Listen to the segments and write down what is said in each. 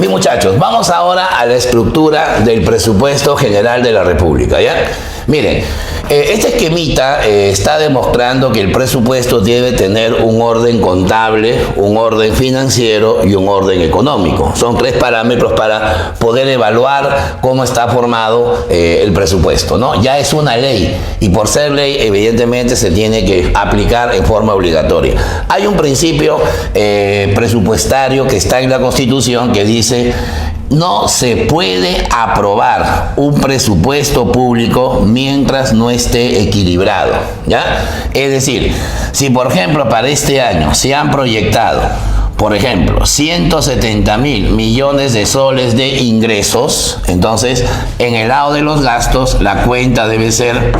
Bien, muchachos, vamos ahora a la estructura del presupuesto general de la República, ¿ya? Miren, este esquemita está demostrando que el presupuesto debe tener un orden contable, un orden financiero y un orden económico. Son tres parámetros para poder evaluar cómo está formado el presupuesto, ¿no? Ya es una ley y por ser ley evidentemente se tiene que aplicar en forma obligatoria. Hay un principio presupuestario que está en la Constitución que dice: no se puede aprobar un presupuesto público mientras no esté equilibrado, ¿ya? Es decir, si por ejemplo para este año se han proyectado, por ejemplo, 170.000 millones de soles de ingresos, entonces en el lado de los gastos la cuenta debe ser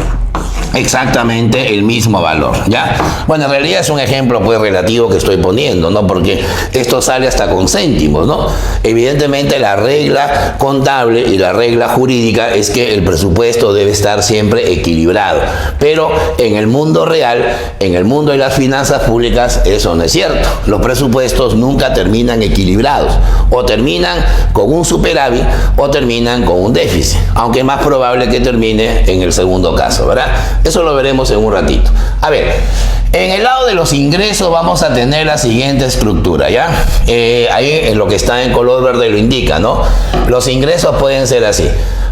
exactamente el mismo valor, ¿ya? Bueno, en realidad es un ejemplo pues relativo que estoy poniendo, ¿no? Porque esto sale hasta con céntimos, ¿no? Evidentemente la regla contable y la regla jurídica es que el presupuesto debe estar siempre equilibrado, pero en el mundo real, en el mundo de las finanzas públicas, eso no es cierto. Los presupuestos nunca terminan equilibrados, o terminan con un superávit o terminan con un déficit, aunque es más probable que termine en el segundo caso, ¿verdad? Eso lo veremos en un ratito. A ver, en el lado de los ingresos vamos a tener la siguiente estructura, ¿ya? Ahí en lo que está en color verde lo indica, ¿no? Los ingresos pueden ser así.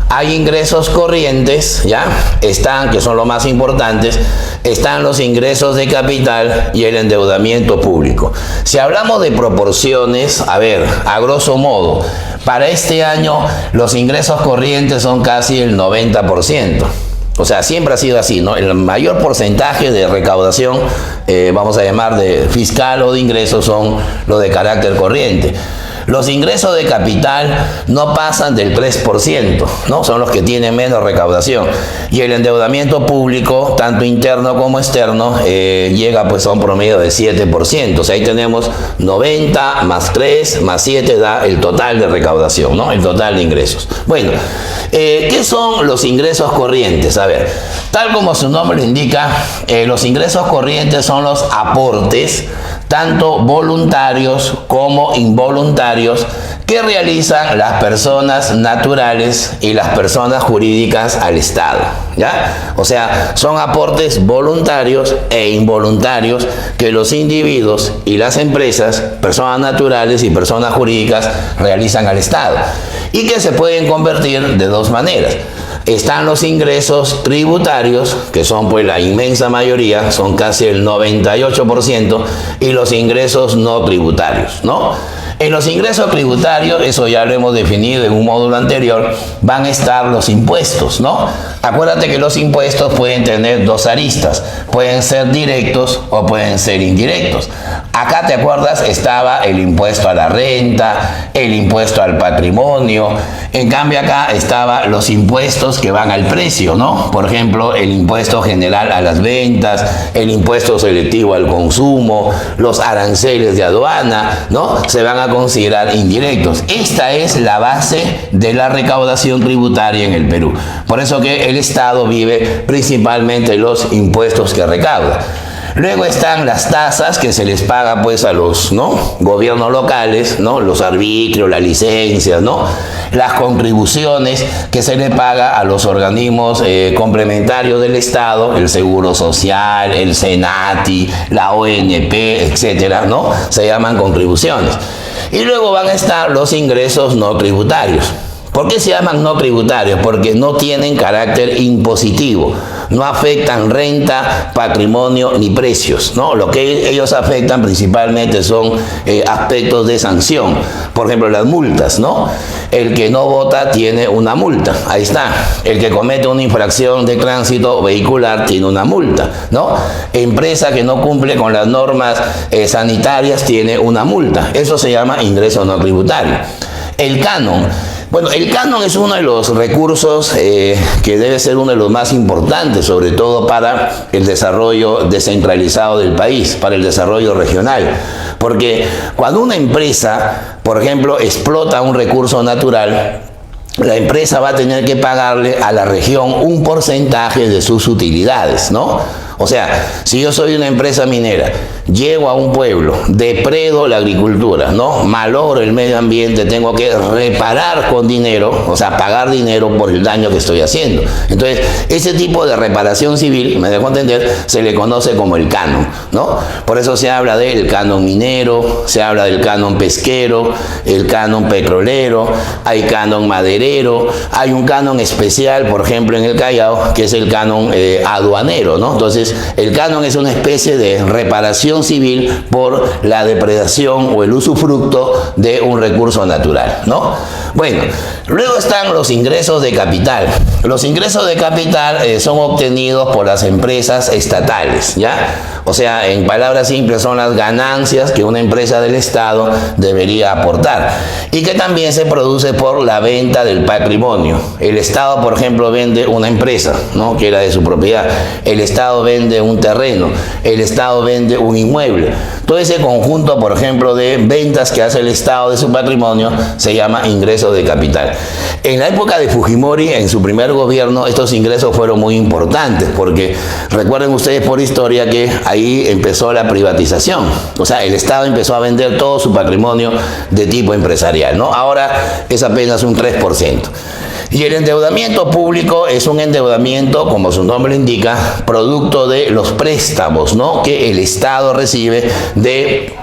Hay ingresos corrientes, ¿ya? Están, que son los más importantes, están los ingresos de capital y el endeudamiento público. Si hablamos de proporciones, a ver, a grosso modo, para este año los ingresos corrientes son casi el 90%. O sea, siempre ha sido así, ¿no? El mayor porcentaje de recaudación, vamos a llamar de fiscal o de ingresos, son los de carácter corriente. Los ingresos de capital no pasan del 3%, ¿no? Son los que tienen menos recaudación. Y el endeudamiento público, tanto interno como externo, llega pues a un promedio de 7%. O sea, ahí tenemos 90 más 3 más 7 da el total de recaudación, ¿no? El total de ingresos. Bueno, ¿qué son los ingresos corrientes? A ver, tal como su nombre lo indica, los ingresos corrientes son los aportes, tanto voluntarios como involuntarios, que realizan las personas naturales y las personas jurídicas al Estado, ¿ya? O sea, son aportes voluntarios e involuntarios que los individuos y las empresas, personas naturales y personas jurídicas, realizan al Estado y que se pueden convertir de dos maneras. Están los ingresos tributarios, que son pues la inmensa mayoría, son casi el 98%, y los ingresos no tributarios, ¿no? En los ingresos tributarios, eso ya lo hemos definido en un módulo anterior, van a estar los impuestos, ¿no? Acuérdate que los impuestos pueden tener dos aristas, pueden ser directos o pueden ser indirectos. Acá, ¿te acuerdas? Estaba el impuesto a la renta, el impuesto al patrimonio. En cambio acá estaban los impuestos que van al precio, ¿no? Por ejemplo, el impuesto general a las ventas, el impuesto selectivo al consumo, los aranceles de aduana, ¿no? Se van a considerar indirectos. Esta es la base de la recaudación tributaria en el Perú. Por eso que el Estado vive principalmente los impuestos que recauda. Luego están las tasas que se les paga pues a los, ¿no?, gobiernos locales, ¿no?, los arbitrios, las licencias, ¿no?, las contribuciones que se le paga a los organismos complementarios del Estado, el Seguro Social, el SENATI, la ONP, etcétera, ¿no?, se llaman contribuciones. Y luego van a estar los ingresos no tributarios. ¿Por qué se llaman no tributarios? Porque no tienen carácter impositivo, no afectan renta, patrimonio ni precios, ¿no? Lo que ellos afectan principalmente son aspectos de sanción. Por ejemplo, las multas, ¿no? El que no vota tiene una multa, ahí está. El que comete una infracción de tránsito vehicular tiene una multa, ¿no? Empresa que no cumple con las normas sanitarias tiene una multa. Eso se llama ingreso no tributario. El canon. Bueno, el canon es uno de los recursos que debe ser uno de los más importantes, sobre todo para el desarrollo descentralizado del país, para el desarrollo regional. Porque cuando una empresa, por ejemplo, explota un recurso natural, la empresa va a tener que pagarle a la región un porcentaje de sus utilidades, ¿no? O sea, si yo soy una empresa minera, llego a un pueblo, depredo la agricultura, ¿no? Malogro el medio ambiente, tengo que reparar con dinero, o sea, pagar dinero por el daño que estoy haciendo. Entonces, ese tipo de reparación civil, me dejo entender, se le conoce como el canon, ¿no? Por eso se habla del canon minero, se habla del canon pesquero, el canon petrolero, hay canon maderero, hay un canon especial, por ejemplo, en el Callao, que es el canon aduanero, ¿no? Entonces, el canon es una especie de reparación civil por la depredación o el usufructo de un recurso natural, ¿no? Bueno, luego están los ingresos de capital. Los ingresos de capital son obtenidos por las empresas estatales, ¿ya? O sea, en palabras simples, son las ganancias que una empresa del Estado debería aportar y que también se produce por la venta del patrimonio. El Estado, por ejemplo, vende una empresa, ¿no?, que era de su propiedad. El Estado vende un terreno. El Estado vende un inmueble. Todo ese conjunto, por ejemplo, de ventas que hace el Estado de su patrimonio se llama ingreso de capital. En la época de Fujimori, en su primer gobierno, estos ingresos fueron muy importantes porque recuerden ustedes por historia que ahí empezó la privatización. O sea, el Estado empezó a vender todo su patrimonio de tipo empresarial, ¿no? Ahora es apenas un 3%. Y el endeudamiento público es un endeudamiento, como su nombre indica, producto de los préstamos, ¿no?, que el Estado recibe de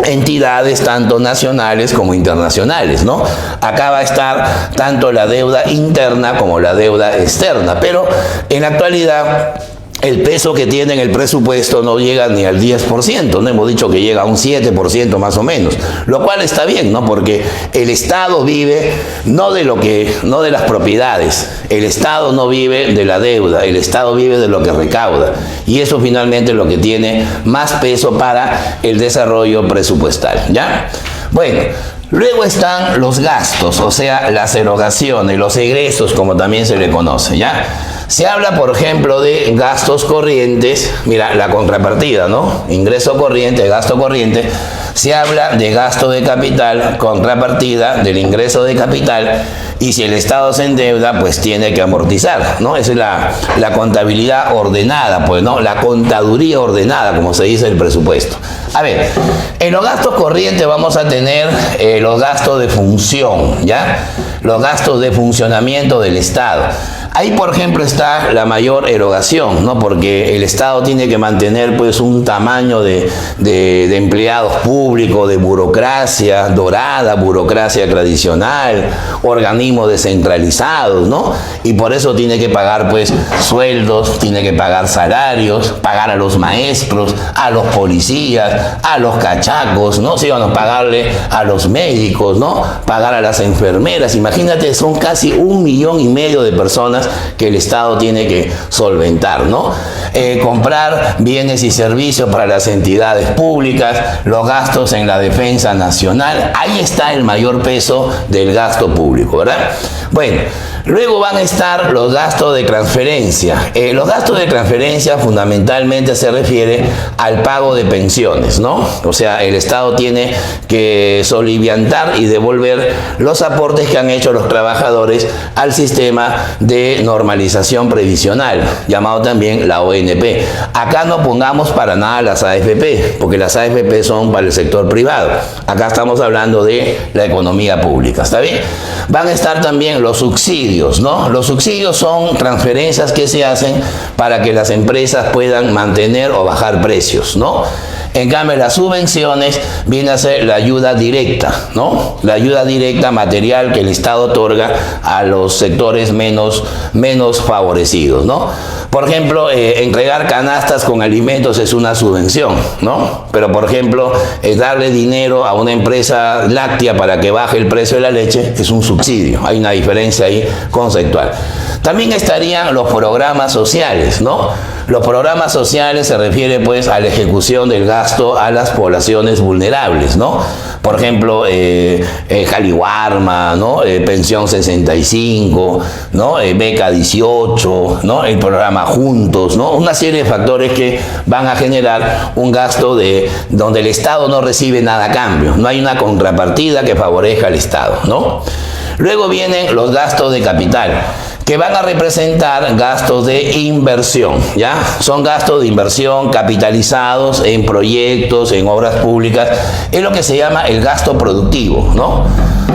entidades tanto nacionales como internacionales, ¿no? Acá va a estar tanto la deuda interna como la deuda externa, pero en la actualidad el peso que tiene en el presupuesto no llega ni al 10%, no hemos dicho que llega a un 7% más o menos, lo cual está bien, ¿no? Porque el Estado vive no de las propiedades, el Estado no vive de la deuda, el Estado vive de lo que recauda, y eso finalmente es lo que tiene más peso para el desarrollo presupuestal, ¿ya? Bueno, luego están los gastos, o sea, las erogaciones, los egresos, como también se le conoce, ¿ya? Se habla, por ejemplo, de gastos corrientes, mira, la contrapartida, ¿no? Ingreso corriente, gasto corriente. Se habla de gasto de capital, contrapartida del ingreso de capital, y si el Estado se endeuda, pues tiene que amortizar, ¿no? Esa es la contabilidad ordenada, pues, ¿no? La contaduría ordenada, como se dice el presupuesto. A ver, en los gastos corrientes vamos a tener los gastos de función, ¿ya? Los gastos de funcionamiento del Estado. Ahí, por ejemplo, está la mayor erogación, ¿no? Porque el Estado tiene que mantener, pues, un tamaño de empleados públicos, de burocracia dorada, burocracia tradicional, organismos descentralizados, ¿no? Y por eso tiene que pagar, pues, sueldos, tiene que pagar salarios, pagar a los maestros, a los policías, a los cachacos, ¿no? Sí, bueno, pagarle a los médicos, ¿no? Pagar a las enfermeras. Imagínate, son casi 1,5 millones de personas que el Estado tiene que solventar, ¿no? Comprar bienes y servicios para las entidades públicas, los gastos en la defensa nacional, ahí está el mayor peso del gasto público, ¿verdad? Bueno, luego van a estar los gastos de transferencia. Los gastos de transferencia fundamentalmente se refiere al pago de pensiones, ¿no? O sea, el Estado tiene que soliviantar y devolver los aportes que han hecho los trabajadores al sistema de normalización previsional, llamado también la ONP. Acá no pongamos para nada las AFP, porque las AFP son para el sector privado. Acá estamos hablando de la economía pública, ¿está bien? Van a estar también los subsidios, ¿no? Los subsidios son transferencias que se hacen para que las empresas puedan mantener o bajar precios, ¿no? En cambio, las subvenciones viene a ser la ayuda directa, ¿no? La ayuda directa material que el Estado otorga a los sectores menos favorecidos, ¿no? Por ejemplo, entregar canastas con alimentos es una subvención, ¿no? Pero, por ejemplo, darle dinero a una empresa láctea para que baje el precio de la leche es un subsidio. Hay una diferencia ahí conceptual. También estarían los programas sociales, ¿no? Los programas sociales se refiere, pues, a la ejecución del gasto a las poblaciones vulnerables, ¿no? Por ejemplo, Jaliwarma, ¿no? Pensión 65, ¿no? Beca 18, ¿no? El programa Juntos, ¿no? Una serie de factores que van a generar un gasto donde el Estado no recibe nada a cambio. No hay una contrapartida que favorezca al Estado, ¿no? Luego vienen los gastos de capital. que van a representar gastos de inversión, ¿ya? Son gastos de inversión capitalizados en proyectos, en obras públicas, es lo que se llama el gasto productivo, ¿no?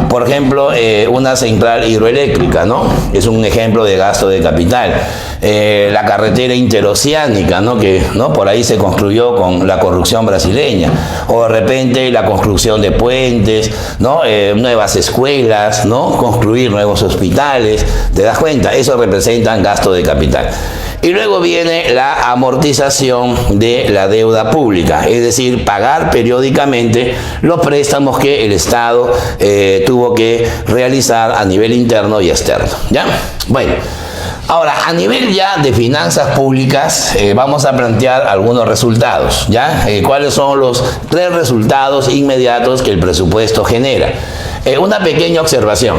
Por ejemplo, una central hidroeléctrica, ¿no? Es un ejemplo de gasto de capital. La carretera interoceánica, ¿no? Que, ¿no? Por ahí se construyó con la corrupción brasileña. O de repente la construcción de puentes, ¿no? Nuevas escuelas, ¿no? Construir nuevos hospitales. ¿Te das cuenta? Eso representa gasto de capital. Y luego viene la amortización de la deuda pública, es decir, pagar periódicamente los préstamos que el Estado tuvo que realizar a nivel interno y externo, ¿ya? Bueno, ahora, a nivel ya de finanzas públicas, vamos a plantear algunos resultados, ¿ya? ¿Cuáles son los 3 resultados inmediatos que el presupuesto genera? Una pequeña observación.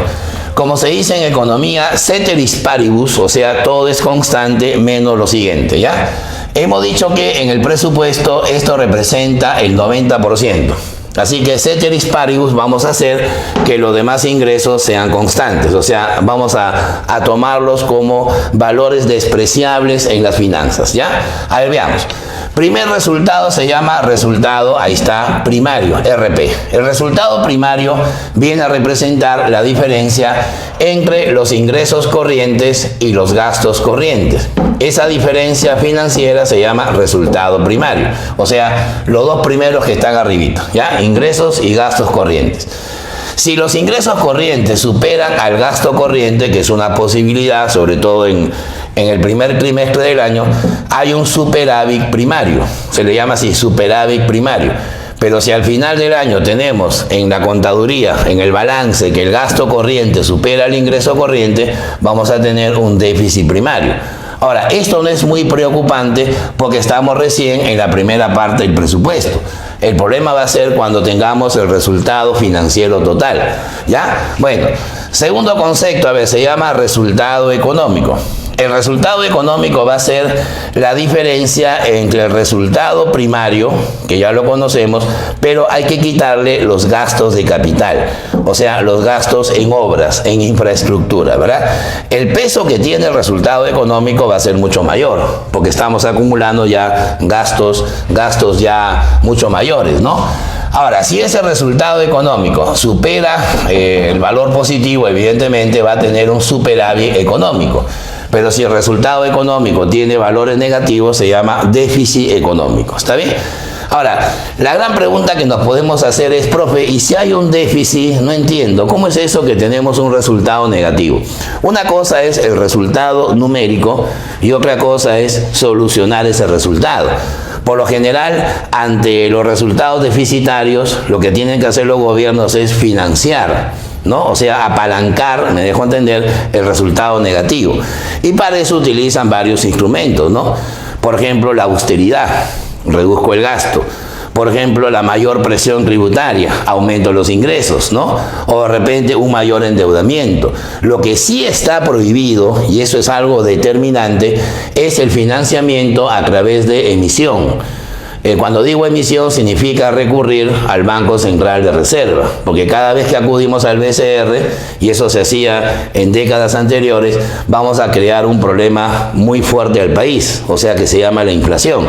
Como se dice en economía, ceteris paribus, o sea, todo es constante menos lo siguiente, ¿ya? Hemos dicho que en el presupuesto esto representa el 90%. Así que ceteris paribus vamos a hacer que los demás ingresos sean constantes, o sea, vamos a tomarlos como valores despreciables en las finanzas, ¿ya? A ver, veamos. Primer resultado se llama resultado, ahí está, primario, RP. El resultado primario viene a representar la diferencia entre los ingresos corrientes y los gastos corrientes. Esa diferencia financiera se llama resultado primario, o sea, los dos primeros que están arribita, ¿ya? Ingresos y gastos corrientes. Si los ingresos corrientes superan al gasto corriente, que es una posibilidad, sobre todo en el primer trimestre del año, hay un superávit primario. Se le llama así, superávit primario. Pero si al final del año tenemos en la contaduría, en el balance, que el gasto corriente supera el ingreso corriente, vamos a tener un déficit primario. Ahora, esto no es muy preocupante porque estamos recién en la primera parte del presupuesto. El problema va a ser cuando tengamos el resultado financiero total, ¿ya? Bueno, segundo concepto, a ver, se llama resultado económico. El resultado económico va a ser la diferencia entre el resultado primario, que ya lo conocemos, pero hay que quitarle los gastos de capital, o sea, los gastos en obras, en infraestructura, ¿verdad? El peso que tiene el resultado económico va a ser mucho mayor, porque estamos acumulando ya gastos ya mucho mayores, ¿no? Ahora, si ese resultado económico supera el valor positivo, evidentemente va a tener un superávit económico. Pero si el resultado económico tiene valores negativos, se llama déficit económico. ¿Está bien? Ahora, la gran pregunta que nos podemos hacer es, profe, ¿y si hay un déficit? No entiendo. ¿Cómo es eso que tenemos un resultado negativo? Una cosa es el resultado numérico y otra cosa es solucionar ese resultado. Por lo general, ante los resultados deficitarios, lo que tienen que hacer los gobiernos es financiar, ¿no? O sea, apalancar, me dejo entender, el resultado negativo. Y para eso utilizan varios instrumentos, ¿no? Por ejemplo, la austeridad, reduzco el gasto. Por ejemplo, la mayor presión tributaria, aumento los ingresos, ¿no? O de repente un mayor endeudamiento. Lo que sí está prohibido, y eso es algo determinante, es el financiamiento a través de emisión. Cuando digo emisión significa recurrir al Banco Central de Reserva, porque cada vez que acudimos al BCR, y eso se hacía en décadas anteriores, vamos a crear un problema muy fuerte al país, o sea que se llama la inflación.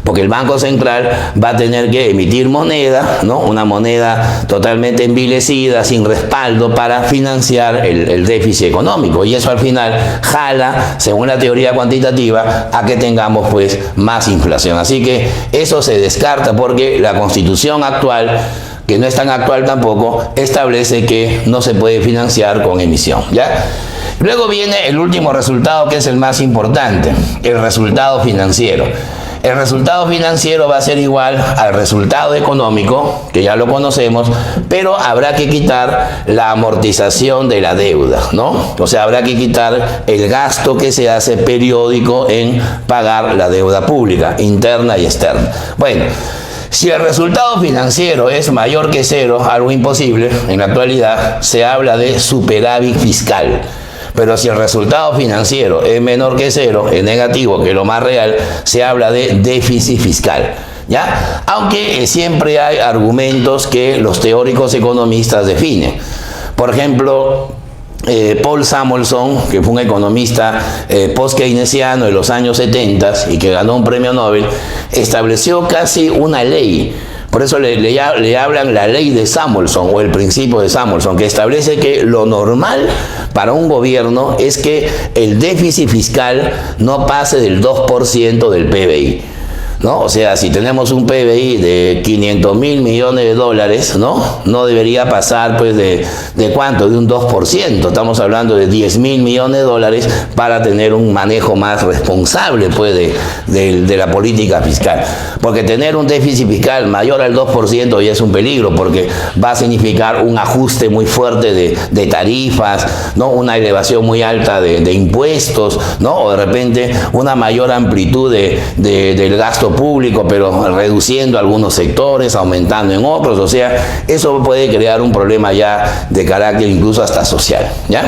Porque el Banco Central va a tener que emitir moneda, ¿no? Una moneda totalmente envilecida, sin respaldo, para financiar el déficit económico. Y eso al final jala, según la teoría cuantitativa, a que tengamos pues más inflación. Así que eso se descarta porque la Constitución actual, que no es tan actual tampoco, establece que no se puede financiar con emisión, ¿ya? Luego viene el último resultado, que es el más importante, el resultado financiero. El resultado financiero va a ser igual al resultado económico, que ya lo conocemos, pero habrá que quitar la amortización de la deuda, ¿no? O sea, habrá que quitar el gasto que se hace periódico en pagar la deuda pública, interna y externa. Bueno, si el resultado financiero es mayor que cero, algo imposible en la actualidad, se habla de superávit fiscal. Pero si el resultado financiero es menor que cero, es negativo, que es lo más real, se habla de déficit fiscal, ¿ya? Aunque siempre hay argumentos que los teóricos economistas definen. Por ejemplo, Paul Samuelson, que fue un economista post-keynesiano de los años 70 y que ganó un premio Nobel, estableció casi una ley. Por eso le hablan la ley de Samuelson o el principio de Samuelson, que establece que lo normal para un gobierno es que el déficit fiscal no pase del 2% del PBI. ¿No? O sea, si tenemos un PBI de 500.000 millones de dólares, no debería pasar pues de ¿cuánto? De un 2%. Estamos hablando de 10.000 millones de dólares para tener un manejo más responsable pues de la política fiscal. Porque tener un déficit fiscal mayor al 2% ya es un peligro, porque va a significar un ajuste muy fuerte de tarifas, ¿no? Una elevación muy alta de impuestos, ¿no? O de repente una mayor amplitud del gasto público, pero reduciendo algunos sectores, aumentando en otros. O sea, eso puede crear un problema ya de carácter incluso hasta social, ¿ya?